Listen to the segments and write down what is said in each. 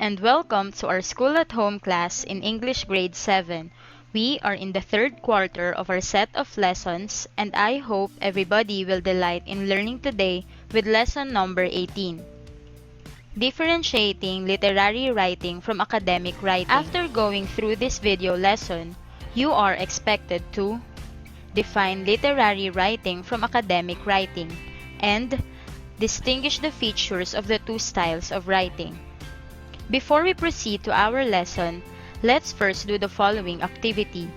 and welcome to our School at Home class in English Grade 7. We are in the third quarter of our set of lessons, and I hope everybody will delight in learning today with lesson number 18. Differentiating literary writing from academic writing. After going through this video lesson, you are expected to define literary writing from academic writing and distinguish the features of the two styles of writing. Before we proceed to our lesson, let's first do the following activity.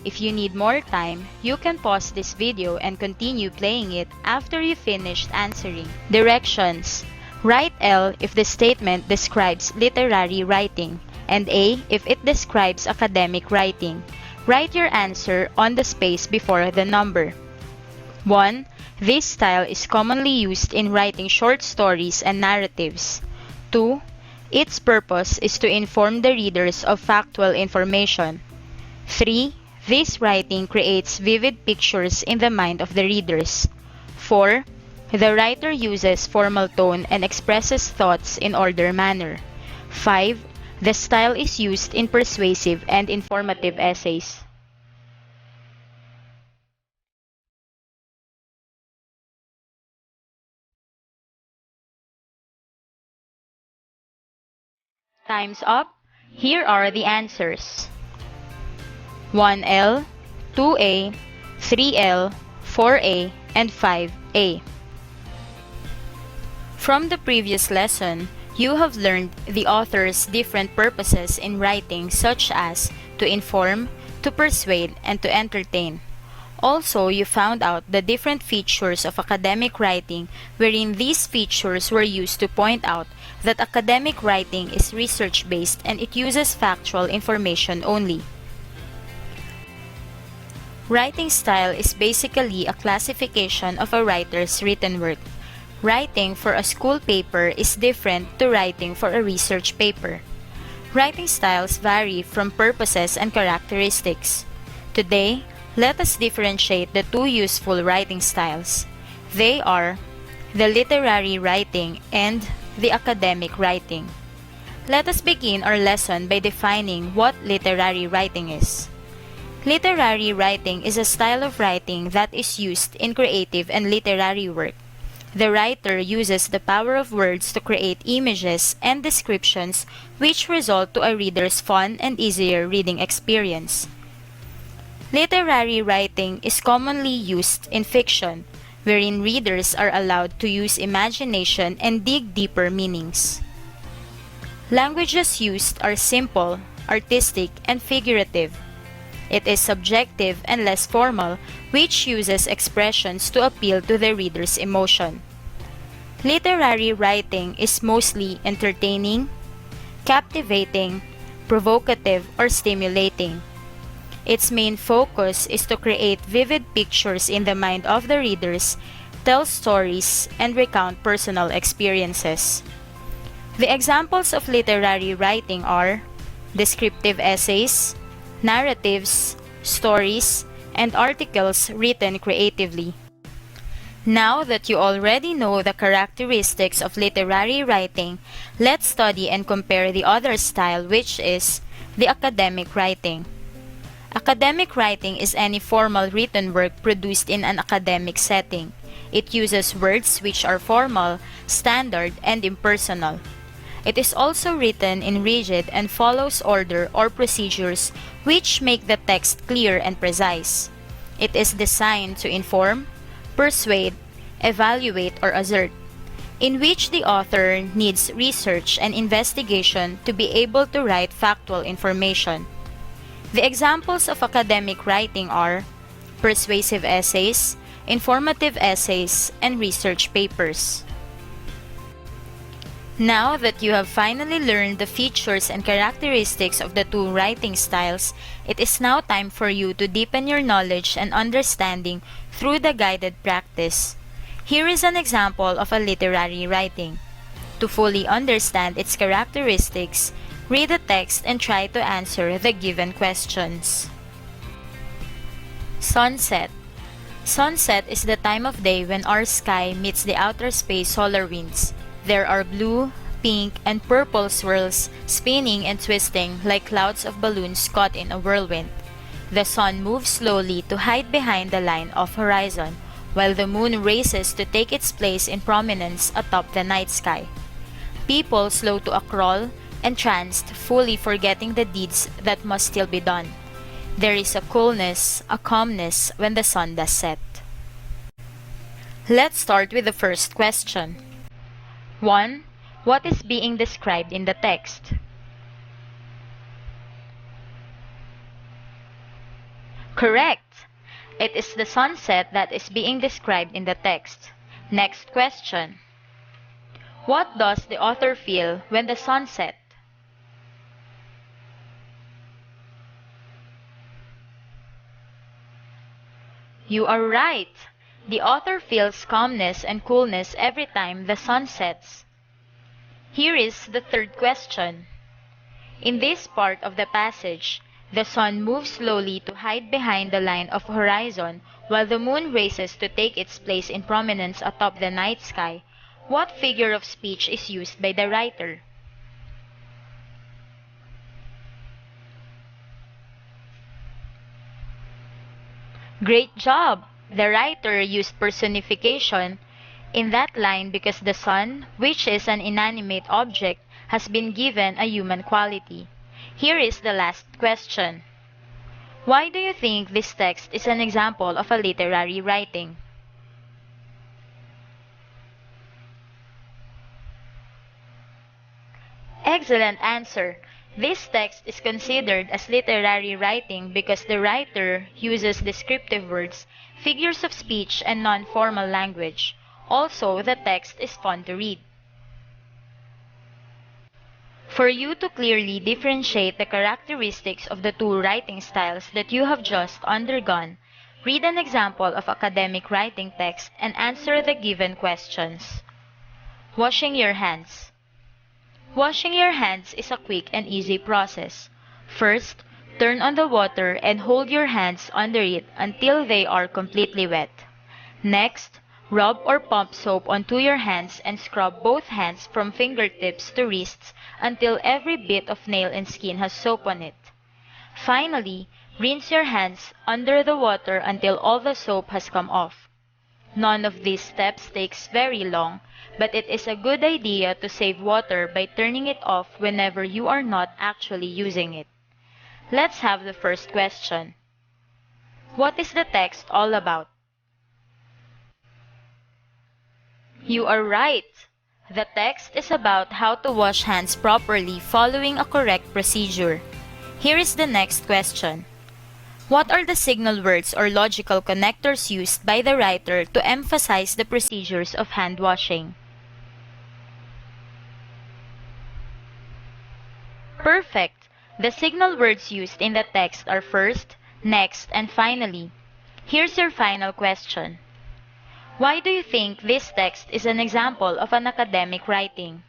If you need more time, you can pause this video and continue playing it after you finished answering. Directions. Write L if the statement describes literary writing, and A if it describes academic writing. Write your answer on the space before the number. 1. This style is commonly used in writing short stories and narratives. 2. Its purpose is to inform the readers of factual information. 3. This writing creates vivid pictures in the mind of the readers. 4. The writer uses formal tone and expresses thoughts in order manner. 5. The style is used in persuasive and informative essays. Time's up. Here are the answers. 1L, 2A, 3L, 4A, and 5A. From the previous lesson, you have learned the author's different purposes in writing, such as to inform, to persuade, and to entertain. Also, you found out the different features of academic writing, wherein these features were used to point out that academic writing is research-based and it uses factual information only. Writing style is basically a classification of a writer's written work. Writing for a school paper is different to writing for a research paper. Writing styles vary from purposes and characteristics. Today, let us differentiate the two useful writing styles. They are the literary writing and the academic writing. Let us begin our lesson by defining what literary writing is. Literary writing is a style of writing that is used in creative and literary work. The writer uses the power of words to create images and descriptions which result to a reader's fun and easier reading experience. Literary writing is commonly used in fiction, wherein readers are allowed to use imagination and dig deeper meanings. Languages used are simple, artistic, and figurative. It is subjective and less formal, which uses expressions to appeal to the reader's emotion. Literary writing is mostly entertaining, captivating, provocative, or stimulating. Its main focus is to create vivid pictures in the mind of the readers, tell stories, and recount personal experiences. The examples of literary writing are descriptive essays, narratives, stories, and articles written creatively. Now that you already know the characteristics of literary writing, let's study and compare the other style, which is the academic writing. Academic writing is any formal written work produced in an academic setting. It uses words which are formal, standard, and impersonal. It is also written in rigid and follows order or procedures which make the text clear and precise. It is designed to inform, persuade, evaluate, or assert, in which the author needs research and investigation to be able to write factual information. The examples of academic writing are persuasive essays, informative essays, and research papers. Now that you have finally learned the features and characteristics of the two writing styles, it is now time for you to deepen your knowledge and understanding through the guided practice. Here is an example of a literary writing. To fully understand its characteristics, read the text and try to answer the given questions. Sunset. Sunset is the time of day when our sky meets the outer space solar winds. There are blue, pink, and purple swirls, spinning and twisting like clouds of balloons caught in a whirlwind. The sun moves slowly to hide behind the line of horizon, while the moon races to take its place in prominence atop the night sky. People slow to a crawl, entranced, fully forgetting the deeds that must still be done. There is a coolness, a calmness when the sun does set. Let's start with the first question. 1. What is being described in the text? Correct! It is the sunset that is being described in the text. Next question. What does the author feel when the sun sets? You are right! The author feels calmness and coolness every time the sun sets. Here is the third question. In this part of the passage, the sun moves slowly to hide behind the line of horizon while the moon races to take its place in prominence atop the night sky. What figure of speech is used by the writer? Great job! The writer used personification in that line because the sun, which is an inanimate object, has been given a human quality. Here is the last question. Why do you think this text is an example of a literary writing? Excellent answer. This text is considered as literary writing because the writer uses descriptive words, figures of speech, and non-formal language. Also, the text is fun to read. For you to clearly differentiate the characteristics of the two writing styles that you have just undergone, read an example of academic writing text and answer the given questions. Washing your hands. Washing your hands is a quick and easy process. First, turn on the water and hold your hands under it until they are completely wet. Next, rub or pump soap onto your hands and scrub both hands from fingertips to wrists until every bit of nail and skin has soap on it. Finally, rinse your hands under the water until all the soap has come off. None of these steps takes very long, but it is a good idea to save water by turning it off whenever you are not actually using it. Let's have the first question. What is the text all about? You are right! The text is about how to wash hands properly following a correct procedure. Here is the next question. What are the signal words or logical connectors used by the writer to emphasize the procedures of hand washing? Perfect! The signal words used in the text are first, next, and finally. Here's your final question. Why do you think this text is an example of an academic writing?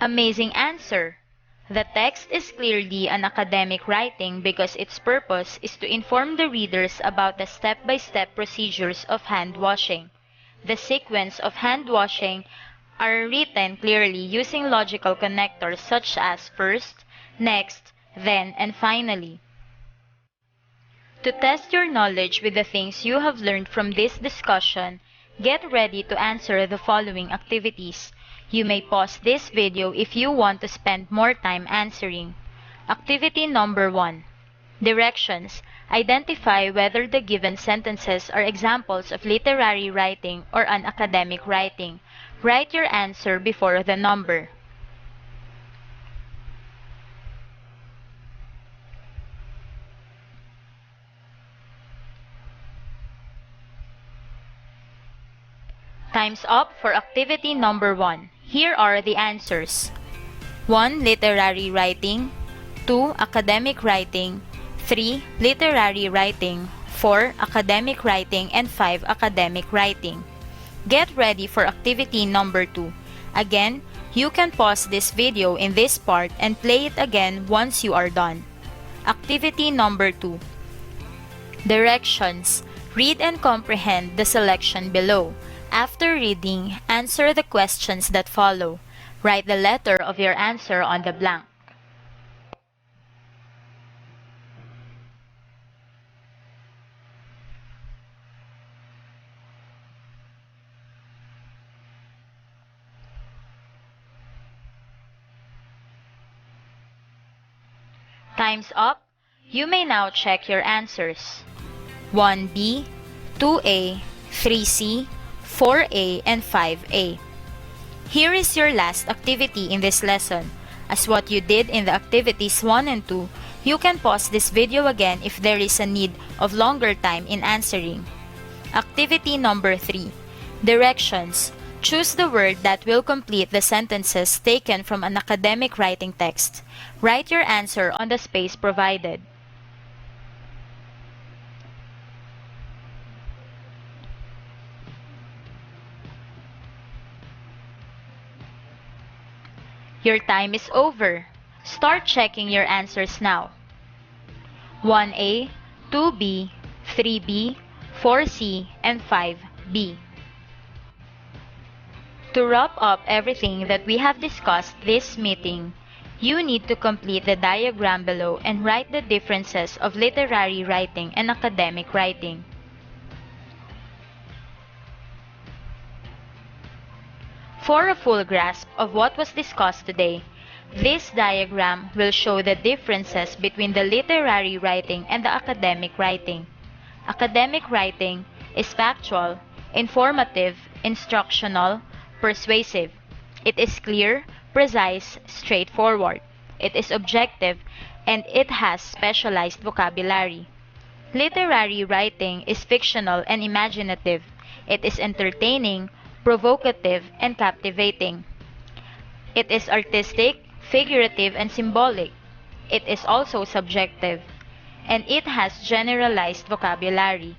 Amazing answer! The text is clearly an academic writing because its purpose is to inform the readers about the step-by-step procedures of hand washing. The sequence of hand washing are written clearly using logical connectors such as first, next, then, and finally. To test your knowledge with the things you have learned from this discussion, get ready to answer the following activities. You may pause this video if you want to spend more time answering. Activity number 1. Directions. Identify whether the given sentences are examples of literary writing or an academic writing. Write your answer before the number. Time's up for activity number 1. Here are the answers. 1. Literary writing. 2. Academic writing. 3. Literary writing. 4. Academic writing. And 5. Academic writing. Get ready for activity number 2. Again, you can pause this video in this part and play it again once you are done. Activity number 2. Directions. Read and comprehend the selection below. After reading, answer the questions that follow. Write the letter of your answer on the blank. Time's up. You may now check your answers. 1B, 2A, 3C, 4A, and 5A. Here is your last activity in this lesson. As what you did in the activities 1 and 2, you can pause this video again if there is a need of longer time in answering. Activity number 3. Directions. Choose the word that will complete the sentences taken from an academic writing text. Write your answer on the space provided. Your time is over. Start checking your answers now. 1A, 2B, 3B, 4C, and 5B. To wrap up everything that we have discussed this meeting, you need to complete the diagram below and write the differences of literary writing and academic writing. For a full grasp of what was discussed today, this diagram will show the differences between the literary writing and the academic writing. Academic writing is factual, informative, instructional, persuasive. It is clear, precise, straightforward. It is objective, and it has specialized vocabulary. Literary writing is fictional and imaginative. It is entertaining, provocative, and captivating. It is artistic, figurative, and symbolic. It is also subjective, and it has generalized vocabulary.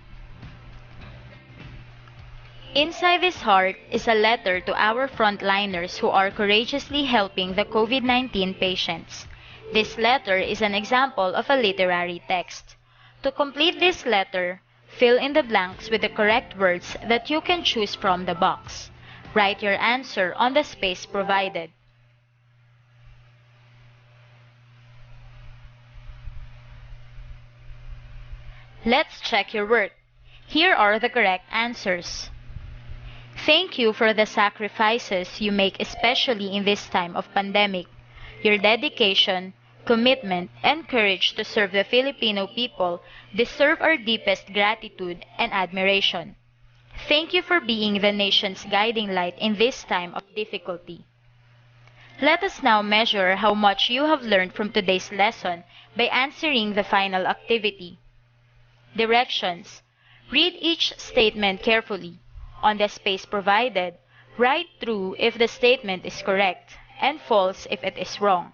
Inside this heart is a letter to our frontliners who are courageously helping the COVID-19 patients. This letter is an example of a literary text. To complete this letter, fill in the blanks with the correct words that you can choose from the box. Write your answer on the space provided. Let's check your work. Here are the correct answers. Thank you for the sacrifices you make, especially in this time of pandemic. Your dedication, commitment, and courage to serve the Filipino people deserve our deepest gratitude and admiration. Thank you for being the nation's guiding light in this time of difficulty. Let us now measure how much you have learned from today's lesson by answering the final activity. Directions. Read each statement carefully. On the space provided, write true if the statement is correct and false if it is wrong.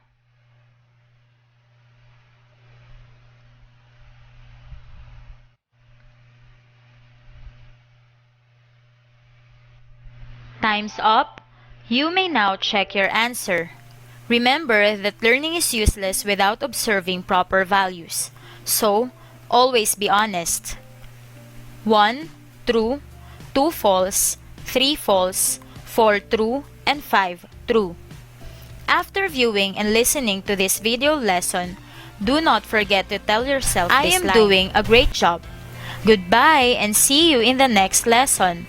Time's up. You may now check your answer. Remember that learning is useless without observing proper values. So, always be honest. 1 true, 2 false, 3 false, 4 true, and 5 true. After viewing and listening to this video lesson, do not forget to tell yourself this line. I am doing a great job. Goodbye and see you in the next lesson.